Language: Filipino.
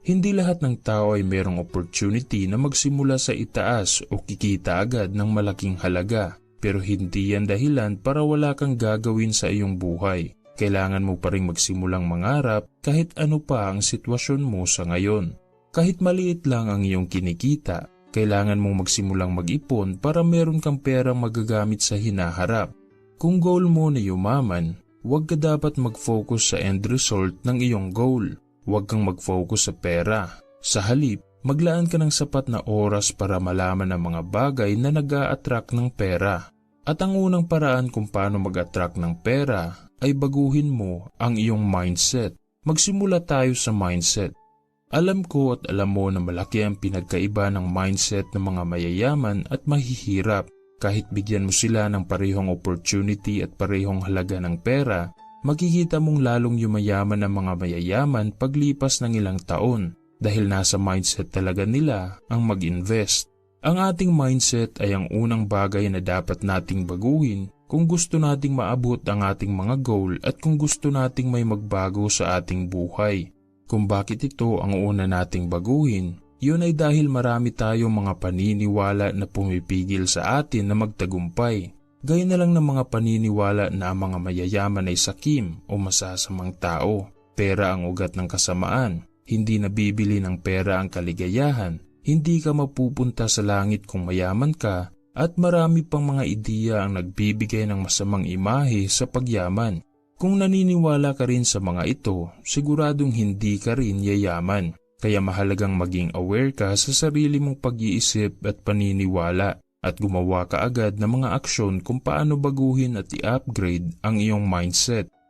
Hindi lahat ng tao ay merong opportunity na magsimula sa itaas o kikita agad ng malaking halaga. Pero hindi yan dahilan para wala kang gagawin sa iyong buhay. Kailangan mo pa rin magsimulang mangarap kahit ano pa ang sitwasyon mo sa ngayon. Kahit maliit lang ang iyong kinikita, kailangan mong magsimulang mag-ipon para meron kang perang magagamit sa hinaharap. Kung goal mo na yumaman, huwag ka dapat mag-focus sa end result ng iyong goal. Huwag kang mag-focus sa pera. Sa halip, maglaan ka ng sapat na oras para malaman ang mga bagay na nag-a-attract ng pera. At ang unang paraan kung paano mag-attract ng pera ay baguhin mo ang iyong mindset. Magsimula tayo sa mindset. Alam ko at alam mo na malaki ang pinagkaiba ng mindset ng mga mayayaman at mahihirap. Kahit bigyan mo sila ng parehong opportunity at parehong halaga ng pera, makikita mong lalong yumayaman ang mga mayayaman paglipas ng ilang taon dahil nasa mindset talaga nila ang mag-invest. Ang ating mindset ay ang unang bagay na dapat nating baguhin kung gusto nating maabot ang ating mga goal at kung gusto nating may magbago sa ating buhay. Kung bakit ito ang una nating baguhin, yun ay dahil marami tayong mga paniniwala na pumipigil sa atin na magtagumpay. Gaya na lang ng mga paniniwala na ang mga mayayaman ay sakim o masasamang tao. Pera ang ugat ng kasamaan. Hindi nabibili ng pera ang kaligayahan. Hindi ka mapupunta sa langit kung mayaman ka at marami pang mga ideya ang nagbibigay ng masamang imahe sa pagyaman. Kung naniniwala ka rin sa mga ito, siguradong hindi ka rin yayaman. Kaya mahalagang maging aware ka sa sarili mong pag-iisip at paniniwala at gumawa ka agad ng mga aksyon kung paano baguhin at i-upgrade ang iyong mindset.